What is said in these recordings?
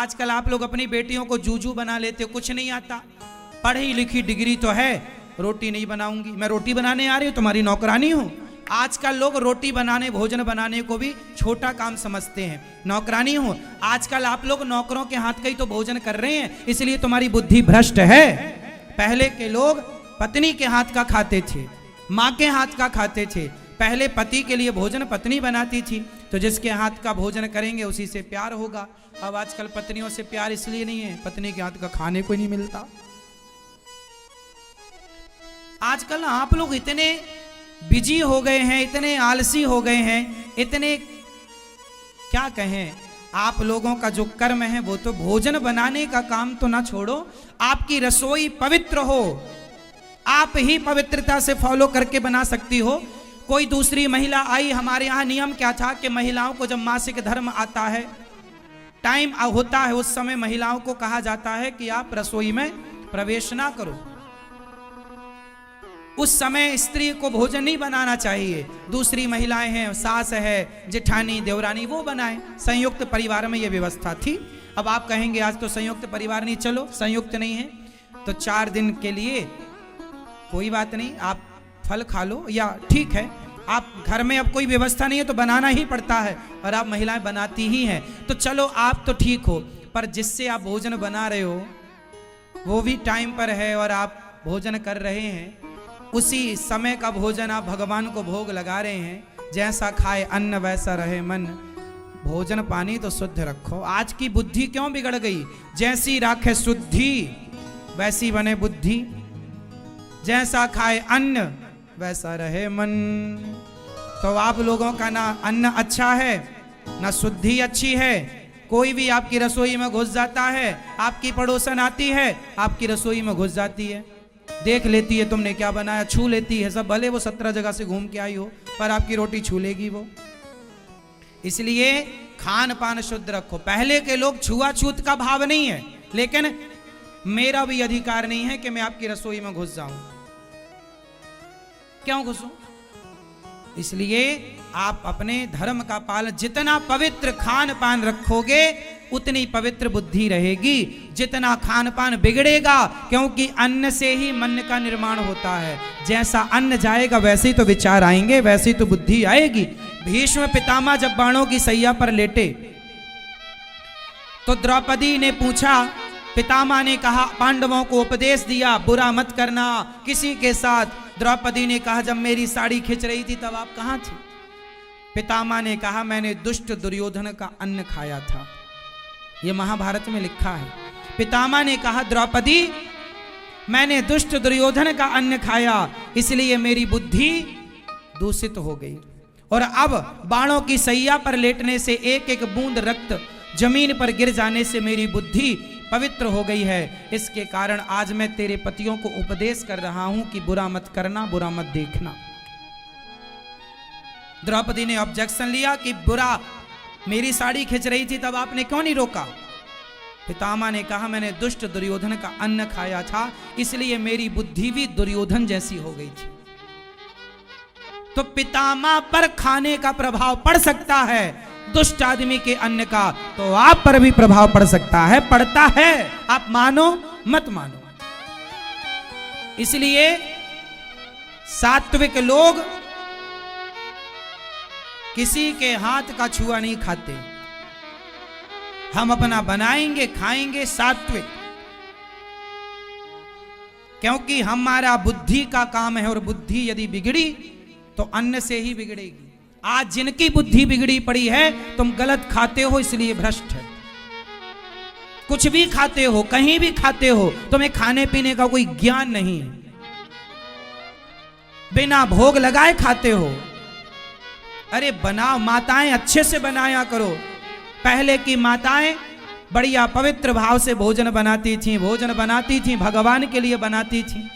आजकल आप लोग अपनी बेटियों को जूजू बना लेते हो, कुछ नहीं आता, पढ़ी लिखी डिग्री तो है, रोटी नहीं बनाऊंगी, मैं रोटी बनाने आ रही हूँ, तुम्हारी नौकरानी हूँ। आजकल लोग रोटी बनाने, भोजन बनाने को भी छोटा काम समझते हैं, नौकरानी हूँ। आजकल आप लोग नौकरों के हाथ का ही तो भोजन कर रहे हैं, इसलिए तुम्हारी बुद्धि भ्रष्ट है। पहले के लोग पत्नी के हाथ का खाते थे, माँ के हाथ का खाते थे। पहले पति के लिए भोजन पत्नी बनाती थी, तो जिसके हाथ का भोजन करेंगे उसी से प्यार होगा। अब आजकल पत्नियों से प्यार इसलिए नहीं है, पत्नी के हाथ का खाने को नहीं मिलता। आजकल आप लोग इतने बिजी हो गए हैं, इतने आलसी हो गए हैं, इतने क्या कहें, आप लोगों का जो कर्म है वो तो भोजन बनाने का काम तो ना छोड़ो, आपकी रसोई पवित्र हो, आप ही पवित्रता से फॉलो करके बना सकती हो। कोई दूसरी महिला आई, हमारे यहाँ नियम क्या था कि महिलाओं को जब मासिक धर्म आता है, टाइम होता है, उस समय महिलाओं को कहा जाता है कि आप रसोई में प्रवेश ना करो। उस समय स्त्री को भोजन नहीं बनाना चाहिए, दूसरी महिलाएं हैं, सास है, जेठानी, देवरानी, वो बनाएं। संयुक्त परिवार में ये व्यवस्था थी। अब आप कहेंगे आज तो संयुक्त परिवार नहीं, चलो संयुक्त नहीं है तो 4 दिन के लिए कोई बात नहीं, आप फल खा लो, या ठीक है आप घर में अब कोई व्यवस्था नहीं है तो बनाना ही पड़ता है, और आप महिलाएं बनाती ही हैं, तो चलो आप तो ठीक हो, पर जिससे आप भोजन बना रहे हो वो भी टाइम पर है और आप भोजन कर रहे हैं, उसी समय का भोजन आप भगवान को भोग लगा रहे हैं। जैसा खाए अन्न वैसा रहे मन, भोजन पानी तो शुद्ध रखो। आज की बुद्धि क्यों बिगड़ गई? जैसी राखे शुद्धि वैसी बने बुद्धि, जैसा खाए अन्न वैसा रहे मन। तो आप लोगों का ना अन्न अच्छा है, ना शुद्धि अच्छी है। कोई भी आपकी रसोई में घुस जाता है, आपकी पड़ोसन आती है, आपकी रसोई में घुस जाती है, देख लेती है तुमने क्या बनाया, छू लेती है सब, भले वो 17 जगह से घूम के आई हो, पर आपकी रोटी छू लेगी वो। इसलिए खान पान शुद्ध रखो। पहले के लोग छुआछूत का भाव नहीं है, लेकिन मेरा भी अधिकार नहीं है कि मैं आपकी रसोई में घुस जाऊं। क्यों घुसूं? इसलिए आप अपने धर्म का पालन, जितना पवित्र खान पान रखोगे उतनी पवित्र बुद्धि रहेगी। जितना खान पान बिगड़ेगा, क्योंकि अन्न से ही मन का निर्माण होता है, जैसा अन्न जाएगा वैसे ही तो विचार आएंगे, वैसे ही तो बुद्धि आएगी। भीष्म पितामह जब बाणों की सैया पर लेटे तो द्रौपदी ने पूछा, पितामह ने कहा, पांडवों को उपदेश दिया बुरा मत करना किसी के साथ। द्रौपदी ने कहा, जब मेरी साड़ी खिंच रही थी तब आप कहां थे? पितामह ने कहा, मैंने दुष्ट दुर्योधन का अन्न खाया था। ये महाभारत में लिखा है। पितामह ने कहा, द्रौपदी मैंने दुष्ट दुर्योधन का अन्न खाया, इसलिए मेरी बुद्धि दूषित हो गई, और अब बाणों की सैया पर लेटने से एक एक बूंद रक्त जमीन पर गिर जाने से मेरी बुद्धि पवित्र हो गई है। इसके कारण आज मैं तेरे पतियों को उपदेश कर रहा हूं कि बुरा मत करना, बुरा मत देखना। द्रौपदी ने ऑब्जेक्शन लिया कि बुरा, मेरी साड़ी खिंच रही थी तब आपने क्यों नहीं रोका? पितामह ने कहा, मैंने दुष्ट दुर्योधन का अन्न खाया था, इसलिए मेरी बुद्धि भी दुर्योधन जैसी हो गई थी। तो पितामह पर खाने का प्रभाव पड़ सकता है दुष्ट आदमी के अन्न का, तो आप पर भी प्रभाव पड़ सकता है, पड़ता है, आप मानो मत मानो। इसलिए सात्विक लोग किसी के हाथ का छुआ नहीं खाते। हम अपना बनाएंगे, खाएंगे सात्विक, क्योंकि हमारा बुद्धि का काम है, और बुद्धि यदि बिगड़ी तो अन्न से ही बिगड़ेगी। आज जिनकी बुद्धि बिगड़ी पड़ी है, तुम गलत खाते हो इसलिए भ्रष्ट है। कुछ भी खाते हो, कहीं भी खाते हो, तुम्हें खाने पीने का कोई ज्ञान नहीं, बिना भोग लगाए खाते हो। अरे बनाओ, माताएं अच्छे से बनाया करो। पहले की माताएं बढ़िया पवित्र भाव से भोजन बनाती थी, भोजन बनाती थी, भगवान के लिए बनाती थी।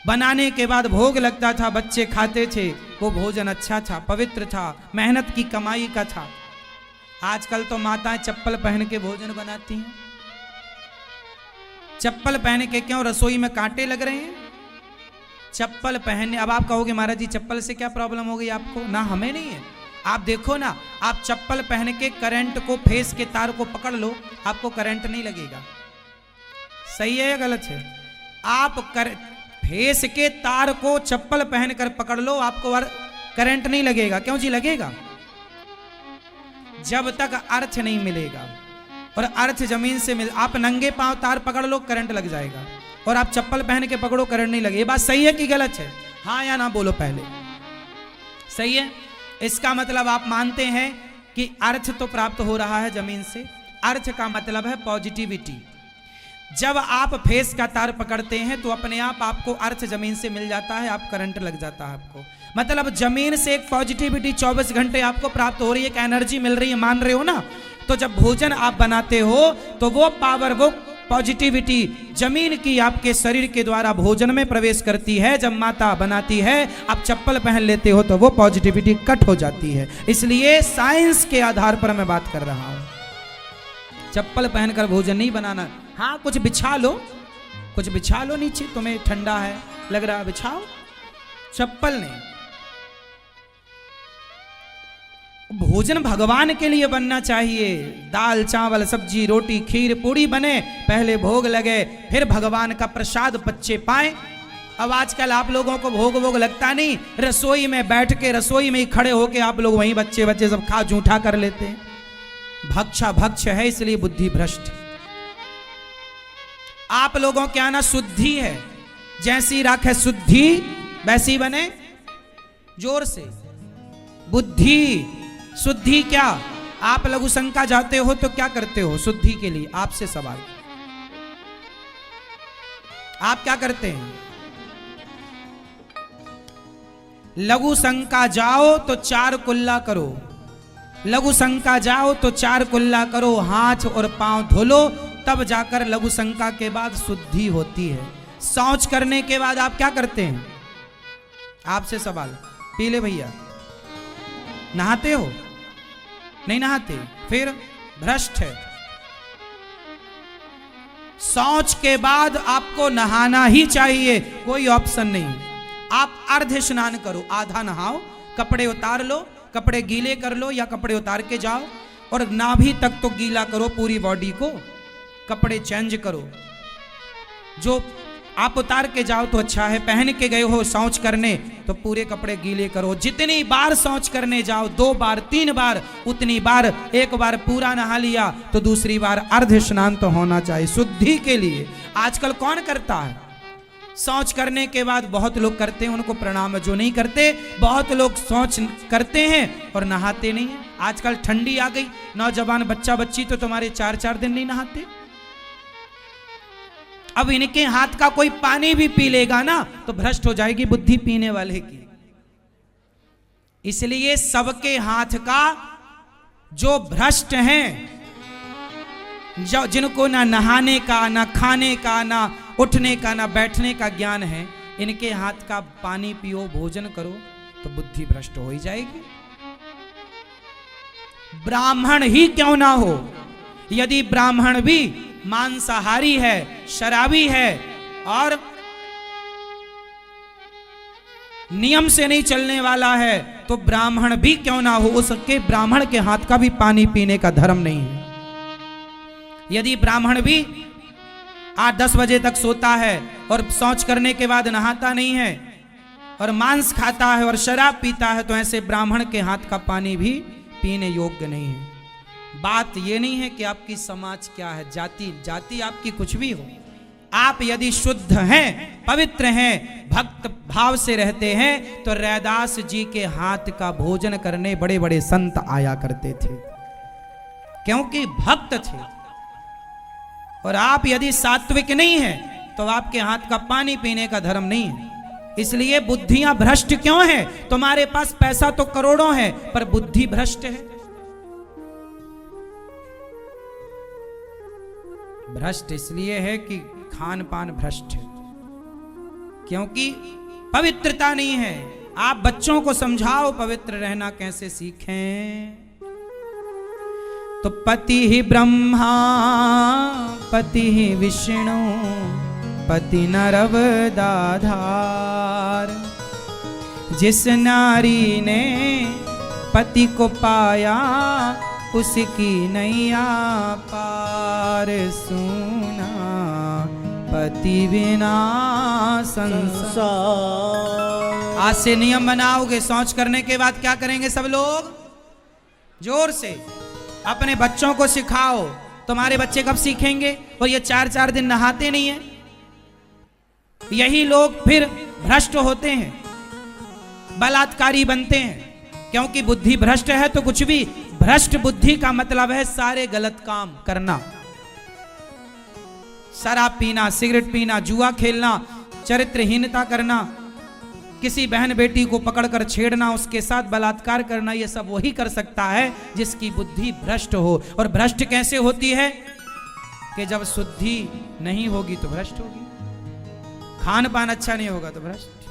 बनाने के बाद भोग लगता था, बच्चे खाते थे, वो भोजन अच्छा था, पवित्र था, मेहनत की कमाई का था। आजकल तो माताएं चप्पल पहन के भोजन बनाती हैं। चप्पल पहन के क्यों? रसोई में कांटे लग रहे हैं। चप्पल पहनने, अब आप कहोगे महाराज जी चप्पल से क्या प्रॉब्लम हो गई आपको? ना, हमें नहीं है। आप देखो ना, आप चप्पल पहन के करंट को, फेस के तार को पकड़ लो, आपको करंट नहीं लगेगा। सही है या गलत है? आप फेस के तार को चप्पल पहनकर पकड़ लो, आपको करंट नहीं लगेगा। क्यों जी लगेगा? जब तक अर्थ नहीं मिलेगा, और अर्थ जमीन से मिल, आप नंगे पांव तार पकड़ लो, करंट लग जाएगा, और आप चप्पल पहन के पकड़ो, करंट नहीं लगेगा। ये बात सही है कि गलत है? हाँ या ना बोलो पहले। सही है। इसका मतलब आप मानते हैं कि अर्थ तो प्राप्त हो रहा है जमीन से। अर्थ का मतलब है पॉजिटिविटी। जब आप फेस का तार पकड़ते हैं तो अपने आप आपको अर्थ जमीन से मिल जाता है, आप करंट लग जाता है आपको। मतलब जमीन से एक पॉजिटिविटी 24 घंटे आपको प्राप्त हो रही है, एक एनर्जी मिल रही है, मान रहे हो ना? तो जब भोजन आप बनाते हो तो वो पावर, वो पॉजिटिविटी जमीन की आपके शरीर के द्वारा भोजन में प्रवेश करती है। जब माता बनाती है, आप चप्पल पहन लेते हो तो वो पॉजिटिविटी कट हो जाती है। इसलिए साइंस के आधार पर मैं बात कर रहा हूं। चप्पल पहनकर भोजन नहीं बनाना। हाँ, कुछ बिछा लो, कुछ बिछा लो नीचे, तुम्हें ठंडा है लग रहा, बिछाओ, चप्पल नहीं। भोजन भगवान के लिए बनना चाहिए। दाल चावल सब्जी रोटी खीर पूड़ी बने, पहले भोग लगे, फिर भगवान का प्रसाद बच्चे पाए। अब आजकल आप लोगों को भोग भोग लगता नहीं, रसोई में बैठ के, रसोई में ही खड़े होके आप लोग वहीं बच्चे बच्चे सब खा जूठा कर लेते हैं। भक्षा भक्ष है, इसलिए बुद्धि भ्रष्ट। आप लोगों के आना शुद्धि है, जैसी राखे शुद्धि वैसी बने। जोर से, बुद्धि शुद्धि क्या? आप लघु शंका जाते हो तो क्या करते हो शुद्धि के लिए? आपसे सवाल, आप क्या करते हैं? लघु शंका जाओ तो 4 कुल्ला करो, लघु शंका जाओ तो 4 कुल्ला करो, हाथ और पांव धो लो, तब जाकर लघु शंका के बाद शुद्धि होती है। शौच करने के बाद आप क्या करते हैं? आपसे सवाल, पीले भैया, नहाते हो? नहीं नहाते, फिर भ्रष्ट है। शौच के बाद आपको नहाना ही चाहिए, कोई ऑप्शन नहीं। आप अर्ध स्नान करो, आधा नहाओ, कपड़े उतार लो, कपड़े गीले कर लो या कपड़े उतार के जाओ, और नाभि तक तो गीला करो पूरी बॉडी को, कपड़े चेंज करो। जो आप उतार के जाओ तो अच्छा है, पहन के गए हो शौच करने तो पूरे कपड़े गीले करो। जितनी बार शौच करने जाओ, 2 बार 3 बार, उतनी बार, एक बार पूरा नहा लिया तो दूसरी बार अर्ध स्नान तो होना चाहिए शुद्धि के लिए। आजकल कौन करता है? शौच करने के बाद बहुत लोग करते हैं, उनको प्रणाम। जो नहीं करते, बहुत लोग शौच करते हैं और नहाते नहीं है। आजकल ठंडी आ गई, नौजवान बच्चा बच्ची तो तुम्हारे 4-4 दिन नहीं नहाते। अब इनके हाथ का कोई पानी भी पी लेगा ना तो भ्रष्ट हो जाएगी बुद्धि पीने वाले की। इसलिए सबके हाथ का जो भ्रष्ट हैं, जिनको ना नहाने का, ना खाने का, ना उठने का, ना बैठने का ज्ञान है, इनके हाथ का पानी पियो, भोजन करो तो बुद्धि भ्रष्ट हो ही जाएगी। ब्राह्मण ही क्यों ना हो, यदि ब्राह्मण भी मांसाहारी है, शराबी है और नियम से नहीं चलने वाला है, तो ब्राह्मण भी क्यों ना हो, उसके ब्राह्मण के हाथ का भी पानी पीने का धर्म नहीं है। यदि ब्राह्मण भी 8-10 बजे तक सोता है और शौच करने के बाद नहाता नहीं है और मांस खाता है और शराब पीता है, तो ऐसे ब्राह्मण के हाथ का पानी भी पीने योग्य नहीं है। बात ये नहीं है कि आपकी समाज क्या है, जाति आपकी कुछ भी हो, आप यदि शुद्ध हैं, पवित्र हैं, भक्त भाव से रहते हैं, तो रैदास जी के हाथ का भोजन करने बड़े बड़े संत आया करते थे, क्योंकि भक्त थे। और आप यदि सात्विक नहीं हैं तो आपके हाथ का पानी पीने का धर्म नहीं है। इसलिए बुद्धियां भ्रष्ट क्यों हैं? तुम्हारे पास पैसा तो करोड़ों है पर बुद्धि भ्रष्ट है। भ्रष्ट इसलिए है कि खान पान भ्रष्ट है, क्योंकि पवित्रता नहीं है। आप बच्चों को समझाओ पवित्र रहना कैसे सीखें, तो पति ही ब्रह्मा पति ही विष्णु पति नरवदाधार। जिस नारी ने पति को पाया उसकी नैया पार, सुना पति बिना संसार। आज से नियम बनाओगे, शौच करने के बाद क्या करेंगे सब लोग? जोर से अपने बच्चों को सिखाओ। तुम्हारे बच्चे कब सीखेंगे? और ये 4-4 दिन नहाते नहीं है। यही लोग फिर भ्रष्ट होते हैं, बलात्कारी बनते हैं, क्योंकि बुद्धि भ्रष्ट है। तो कुछ भी भ्रष्ट बुद्धि का मतलब है सारे गलत काम करना, शराब पीना, सिगरेट पीना, जुआ खेलना, चरित्रहीनता करना, किसी बहन बेटी को पकड़कर छेड़ना, उसके साथ बलात्कार करना। ये सब वही कर सकता है जिसकी बुद्धि भ्रष्ट हो। और भ्रष्ट कैसे होती है? कि जब शुद्धि नहीं होगी तो भ्रष्ट होगी, खान पान अच्छा नहीं होगा तो भ्रष्ट।